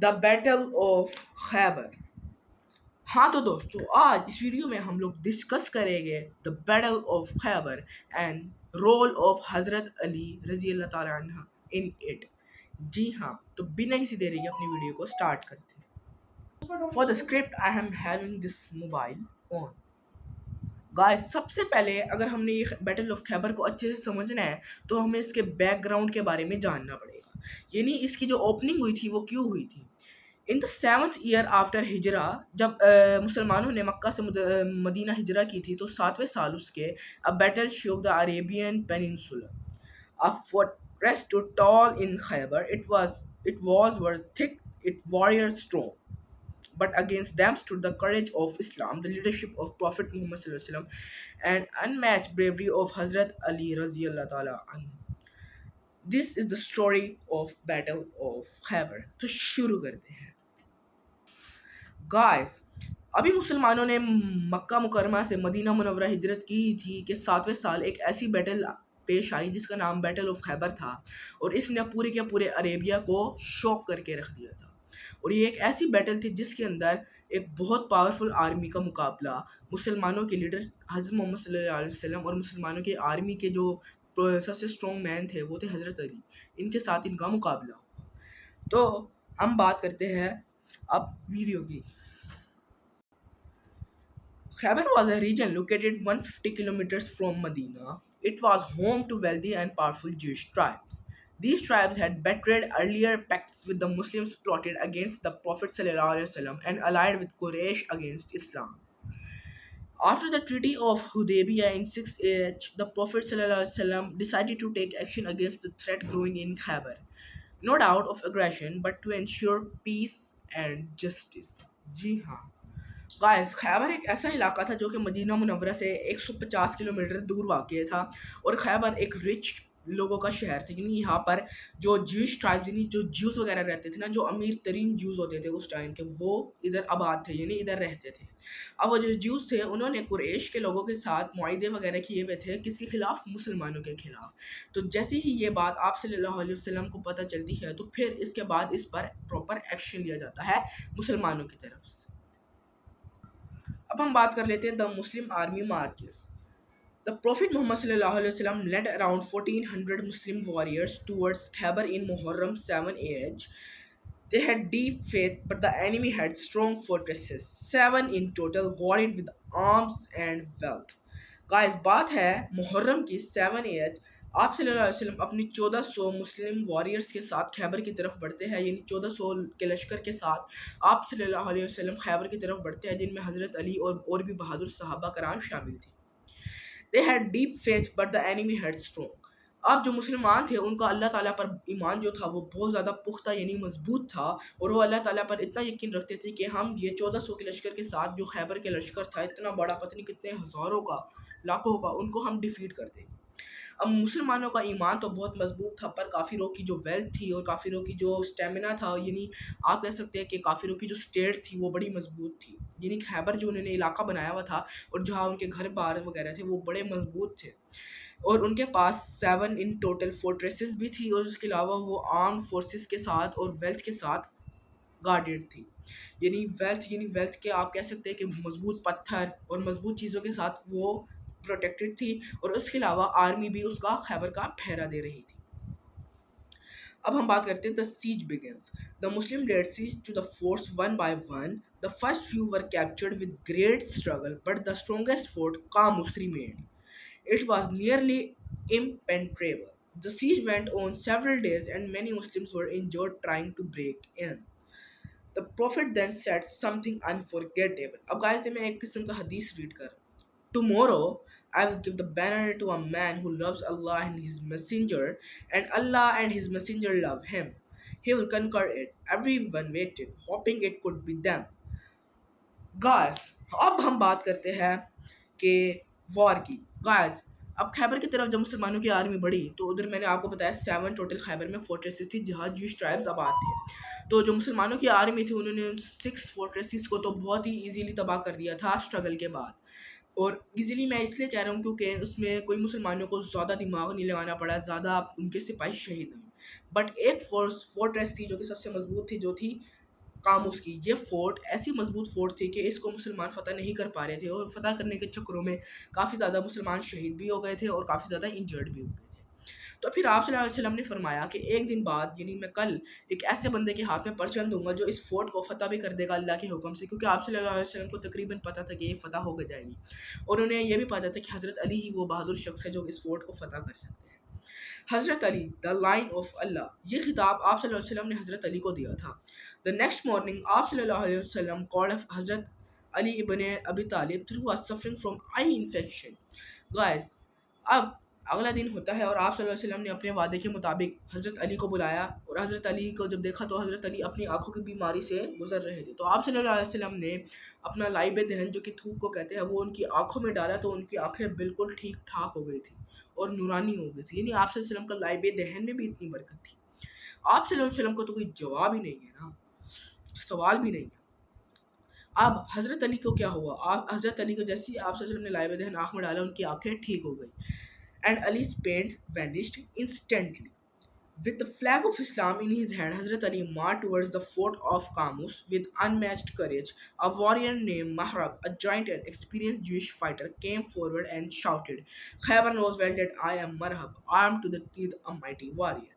The battle of Khyber. हाँ तो दोस्तों, आज इस वीडियो में हम लोग डिस्कस करेंगे the battle of Khyber and role of Hazrat Ali रजी अल्लाह ताला अन्हा इन इट। जी हाँ, तो बिना किसी देरी के अपनी वीडियो को स्टार्ट करते हैं। For the script I am having this mobile phone. Guys, सबसे पहले अगर हमने ये बैटल ऑफ खैबर को अच्छे से समझना है तो हमें इसके बैकग्राउंड के बारे में जानना पड़ेगा, यानी इसकी जो ओपनिंग हुई थी वो क्यों हुई थी। In the 7th year after हिजरा, जब मुसलमानों ने मक्का से मदीना हिजरा की थी, तो 7वें साल उसके अ बैटल शोक the Arabian peninsula, a fortress too tall in Khyber. It was were thick, its warriors strong. But against them stood the courage of Islam, the leadership of Prophet Muhammad sallallahu alaihi wasallam, and unmatched bravery of Hazrat Ali radiallahu ta'ala anhu. This is the story of Battle of Khyber. तो शुरू करते हैं। Guys, अभी मुसलमानों ने मक्का मुकरमा से Medina Munawwara हिजरत की थी कि 7वें साल एक ऐसी बैटल पेश आई जिसका नाम बैटल ऑफ खैबर था, और इसने पूरे के पूरे अरेबिया को शॉक करके रख दिया था। और ये एक ऐसी बैटल थी जिसके अंदर एक बहुत पावरफुल आर्मी का मुकाबला मुसलमानों के लीडर हज़रत मोहम्मद सल्लल्लाहु अलैहि वसल्लम और मुसलमानों की आर्मी के जो सबसे स्ट्रॉन्ग मैन थे वो थे हज़रत अली, इनके साथ इनका मुकाबला हुआ। तो हम बात करते हैं अब वीडियो की। Khyber was a region located 150 kilometers from Medina. It was home to wealthy and powerful Jewish tribes. These tribes had betrayed earlier pacts with the Muslims, plotted against the Prophet ﷺ, and allied with Quraysh against Islam. After the Treaty of Hudaybiyah in 6 the Prophet ﷺ decided to take action against the threat growing in Khyber, not out of aggression but to ensure peace and justice. जी हाँ guys, Khyber एक ऐसा इलाका था जो कि Medina Munawwara से 150 kilometre दूर वाक़ था, और खैबर एक रिच लोगों का शहर था। यानी यहाँ पर जो ज्यूश ट्राइब्स, यानी जो ज्यूस वगैरह रहते थे ना, जो अमीर तरीन ज्यूस होते थे उस टाइम के, वो इधर आबाद थे, यानी इधर रहते थे। अब वो जो ज्यूस थे उन्होंने कुरैश के लोगों के साथ मुआहदे वगैरह किए हुए थे, किसके खिलाफ? मुसलमानों के खिलाफ। तो जैसे ही ये बात आप सल्लल्लाहु अलैहि वसल्लम को पता चलती है तो फिर इसके बाद इस पर प्रॉपर एक्शन लिया जाता है मुसलमानों की तरफ से। अब हम बात कर लेते हैं the Muslim army marches. The Prophet Muhammad sallallahu alaihi wasallam led around 1400 Muslim warriors towards Khyber in Muharram 7 AH. They had deep faith, but the enemy had strong fortresses, 7 in total, guarded with arms and wealth. Guys, बात है मुहर्रम की 7 AH। आप सल्लल्लाहु अलैहि वसल्लम अपनी 1400 मुस्लिम warriors के साथ खैबर की तरफ बढ़ते हैं, यानी 1400 के लश्कर के साथ आप सल्लल्लाहु अलैहि वसल्लम खैबर की तरफ बढ़ते हैं, जिनमें हज़रत अली और भी बहादुर सहाबा कराम शामिल थे। They had deep faith but the enemy had strong. अब जो मुसलमान थे उनका अल्लाह ताला पर ईमान जो था वो बहुत ज़्यादा पुख्ता यानी मजबूत था, और वो अल्लाह ताला पर इतना यकीन रखते थे कि हम ये 1400 के लश्कर के साथ, जो खैबर के लश्कर था इतना बड़ा, पता नहीं कितने हज़ारों का, लाखों का, उनको हम डिफीट कर देंगे। अब मुसलमानों का ईमान तो बहुत मजबूत था, पर काफ़िरों की जो वेल्थ थी और काफ़िरों की जो स्टेमिना था, यानी आप कह सकते हैं कि काफ़िरों की जो स्टेट थी वो बड़ी मजबूत थी। यानी खैबर जो उन्होंने इलाका बनाया हुआ था और जहाँ उनके घर बार वगैरह थे वो बड़े मजबूत थे, और उनके पास 7 इन टोटल फोर्ट्रेसेस भी थी, और उसके अलावा वो आर्म फोर्सेस के साथ और वेल्थ के साथ गार्डेड थी। यानी वेल्थ के आप कह सकते हैं कि मजबूत पत्थर और मजबूत चीज़ों के साथ वो प्रोटेक्टेड थी, और उसके अलावा आर्मी भी उसका खैबर का पहरा दे रही थी। अब हम बात करते हैं the siege begins. The Muslim led siege to the forts one by one. The first few were captured with great struggle, but the strongest fort Qamus remained. It was nearly impenetrable. The siege went on several days and many Muslims were injured trying to break in. The Prophet then said something unforgettable. अब guys, मैं एक किस्म का हदीस read कर। Tomorrow I will give the banner to a man who loves Allah and His Messenger, and Allah and His Messenger love him. He will conquer it. Everyone waited, hoping it could be them. Guys, अब हम बात करते हैं कि war की। Guys, अब खैबर की तरफ जब मुसलमानों की आर्मी बढ़ी तो उधर मैंने आपको बताया 7 टोटल खैबर में फोर्ट्रेसेस थी जहाँ ज्यूश ट्राइब्स आबाद थे। तो जो मुसलमानों की आर्मी थी उन्होंने उन 6 फोर्ट्रेसेस को तो बहुत ही इजीली तबाह कर दिया था स्ट्रगल के बाद। और इजीली मैं इसलिए कह रहा हूँ क्योंकि उसमें कोई मुसलमानों को ज़्यादा दिमाग नहीं लगाना पड़ा, ज़्यादा उनके सिपाही शहीद नहीं। बट एक फोर्ट्रेस थी जो कि सबसे मजबूत थी, जो थी कामुस की। ये फोर्ट ऐसी मजबूत फोर्ट थी कि इसको मुसलमान फतह नहीं कर पा रहे थे और फतह करने के चक्करों में काफ़ी ज़्यादा मुसलमान शहीद भी हो गए थे और काफ़ी ज़्यादा इंजर्ड भी हो गए थे। तो फिर आप सल्लल्लाहु अलैहि वसल्लम ने फरमाया कि एक दिन बाद यानी मैं कल एक ऐसे बंदे के हाथ में परचम दूंगा जो इस फोर्ट को फतह भी कर देगा अल्लाह के हुक्म से, क्योंकि आप सल्लल्लाहु अलैहि वसल्लम को तकरीबन पता था कि ये फतह हो जाएगी और उन्हें यह भी पता था कि हज़रत अली ही वो बहादुर शख्स है जो इस फोर्ट को फतह कर सकते हैं। हज़रत अली द लाइन ऑफ अल्लाह, ये खिताब आप सल्लल्लाहु अलैहि वसल्लम ने हज़रत अली को दिया था। द नेक्स्ट मॉर्निंग आप सल्लल्लाहु अलैहि वसल्लम कॉल्ड हज़रत Ali ibn Abi Talib through was suffering from eye infection. Guys, अब अगला दिन होता है और आप सल्लल्लाहु अलैहि वसल्लम ने अपने वादे के मुताबिक हज़रत अली को बुलाया और हज़रत अली को जब देखा तो हज़रत अली अपनी आंखों की बीमारी से गुजर रहे थे। तो आप सल्लल्लाहु अलैहि वसल्लम ने अपना लाइब दहन जो कि थूक को कहते हैं वो उनकी आंखों में डाला तो उनकी आंखें बिल्कुल ठीक ठाक हो गई थी और नूरानी हो गई थी। यानी आप सल्लल्लाहु अलैहि वसल्लम का लाइब दहन में भी इतनी बरकत थी। आप सल्लल्लाहु अलैहि वसल्लम को तो कोई जवाब ही नहीं है ना, सवाल भी नहीं है। अब हज़रत अली को क्या हुआ? आप हज़रत अली को जैसे ही आप सल्लल्लाहु अलैहि वसल्लम ने लाइब दहन आँख में डाला उनकी आंखें ठीक हो गई। And Ali's pain vanished instantly. With the flag of Islam in his hand, Hazrat Ali marched towards the fort of Qamus with unmatched courage. A warrior named Mahrab, a giant and experienced Jewish fighter, came forward and shouted, Khaybar knows well that I am Marhab, armed to the teeth, a mighty warrior.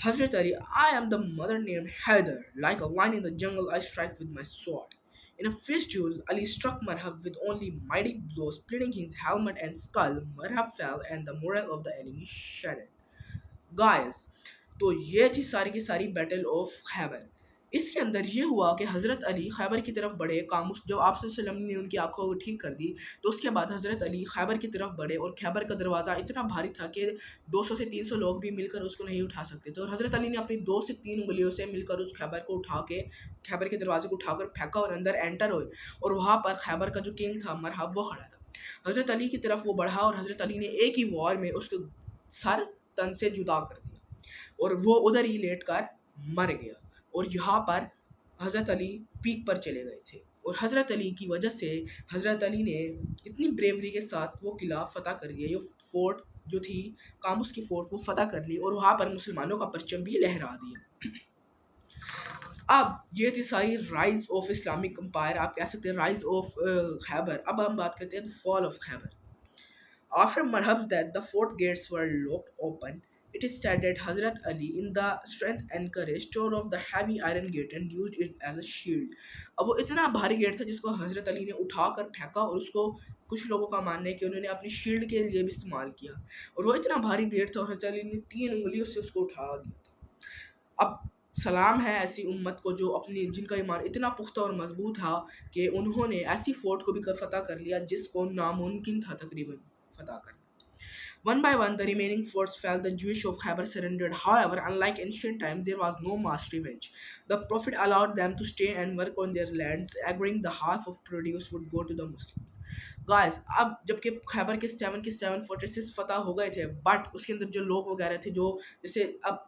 Hazrat Ali, I am the mother named Haider. Like a lion in the jungle, I strike with my sword. In a fierce duel, Ali struck Marhab with only mighty blows, splitting his helmet and skull. Marhab fell, and the morale of the enemy shattered. Guys, तो ये थी सारी की सारी battle of Khyber. इसके अंदर ये हुआ कि हज़रत अली खैबर की तरफ बढ़े। कामुस जब आप सल्लल्लाहु अलैहि वसल्लम ने उनकी आंखों को ठीक कर दी तो उसके बाद हज़रत अली खैबर की तरफ बढ़े और खैबर का दरवाज़ा इतना भारी था कि 200 से 300 लोग भी मिलकर उसको नहीं उठा सकते थे और हज़रत अली ने अपनी 2 से 3 उंगलियों से मिलकर उस खैबर को उठा के खैबर के दरवाजे को उठाकर फेंका और अंदर एंटर हुए और वहाँ पर खैबर का जो किंग था मरहब वो खड़ा था। हज़रत अली की तरफ वो बढ़ा और हज़रत अली ने एक ही वॉर में उसके सर तन से जुदा कर दिया और वो उधर ही लेट कर मर गया। और यहाँ पर हज़रत अली पीक पर चले गए थे और हज़रत अली की वजह से हज़रत अली ने इतनी ब्रेवरी के साथ वो किला फ़तह कर लिया, ये फोर्ट जो थी कामुस की फोर्ट वो फ़तह कर ली और वहाँ पर मुसलमानों का परचम भी लहरा दिया। अब ये थी सारी राइज ऑफ इस्लामिक एम्पायर, आप कह सकते हैं राइज ऑफ खैबर। अब हम बात करते हैं the fall of Khyber. After Marhab's death, the fort gates were locked open. It is said that Hazrat Ali, in the strength and courage, tore off the heavy iron gate and used it as a shield. अब वो इतना भारी gate था जिसको हजरत अली ने उठाकर फेंका और उसको कुछ लोगों का मानना है कि उन्होंने अपनी शील्ड के लिए भी इस्तेमाल किया और वो इतना भारी गेट था और हजरत अली ने 3 उंगलियों से उसको उठा दिया था। अब सलाम है ऐसी उम्मत को जो अपनी जिनका ईमान इतना पुख्ता और मजबूत था कि उन्होंने ऐसी फोर्ट को भी फतह कर लिया जिसको नामुमकिन था तकरीबन फतह करना। One by one, the remaining forts fell. The Jewish of Khyber surrendered. However, unlike ancient times, there was no mass revenge. The Prophet allowed them to stay and work on their lands, agreeing the half of produce would go to the Muslims. Guys, अब जबकि खैबर के 7 fortresses फतह हो गए थे but उसके अंदर जो लोग वगैरह थे जो जैसे अब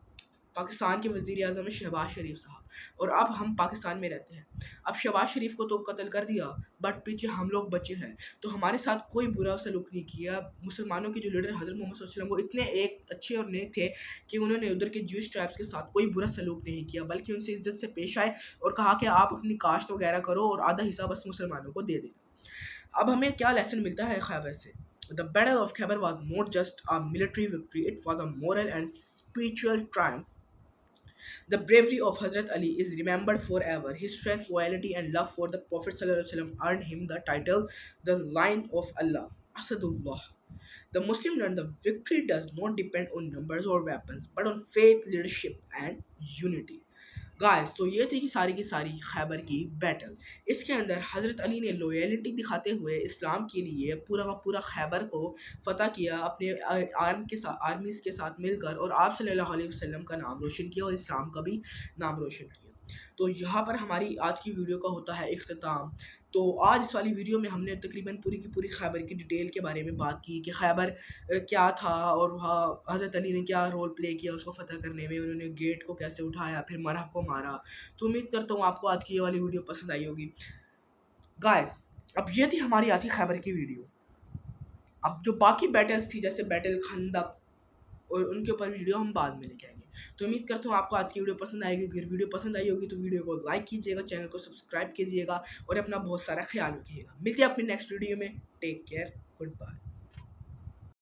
पाकिस्तान के वज़ीर आज़म है शहबाज शरीफ साहब और अब हम पाकिस्तान में रहते हैं। अब शहबाज शरीफ को तो कत्ल कर दिया बट पीछे हम लोग बचे हैं तो हमारे साथ कोई बुरा सलूक नहीं किया। मुसलमानों के जो लीडर हज़रत मोहम्मद सल्लल्लाहु अलैहि वसल्लम वो इतने एक अच्छे और नेक थे कि उन्होंने उधर के ज्यूइश ट्राइब्स के साथ कोई बुरा सलूक नहीं किया बल्कि उनसे इज्जत से पेश आए और कहा कि आप अपनी काश्त वगैरह करो और आधा हिस्सा बस मुसलमानों को दे देना। अब हमें क्या लेसन मिलता है खैबर से? The battle of Khyber was not just a military victory, it was a moral and spiritual triumph. The bravery of Hazrat Ali is remembered forever. His strength, loyalty, and love for the Prophet ﷺ earned him the title the Lion of Allah, Asadullah. The Muslim learned the victory does not depend on numbers or weapons, but on faith, leadership, and unity. Guys, तो ये थी कि सारी की सारी खैबर की battle. इसके अंदर हज़रत अली ने लॉयलिटी दिखाते हुए इस्लाम के लिए पूरा का पूरा खैबर को फ़तह किया अपने आर्मीज़ के साथ मिलकर और आप सल्लल्लाहु अलैहि वसल्लम का नाम रोशन किया और इस्लाम का भी नाम रोशन किया। तो यहाँ पर हमारी आज की वीडियो का होता है इख्तिताम। तो आज इस वाली वीडियो में हमने तकरीबन पूरी की पूरी खैबर की डिटेल के बारे में बात की कि खैबर क्या था और वहाँ हज़रत अली ने क्या रोल प्ले किया उसको फ़तह करने में, उन्होंने गेट को कैसे उठाया फिर मरहब को मारा। तो उम्मीद करता हूँ आपको आज की ये वाली वीडियो पसंद आई होगी। गाइस, अब ये थी हमारी आज की खैबर की वीडियो। अब जो बाकी बैटल्स थी जैसे बैटल खंदक और उनके ऊपर वीडियो हम बाद में लेके आएंगे। तो उम्मीद करता हूँ आपको आज की वीडियो पसंद आएगी। अगर वीडियो पसंद आई होगी तो वीडियो को लाइक कीजिएगा, चैनल को सब्सक्राइब कीजिएगा और अपना बहुत सारा ख्याल रखिएगा। मिलते हैं अपनी नेक्स्ट वीडियो में। Take care, good bye.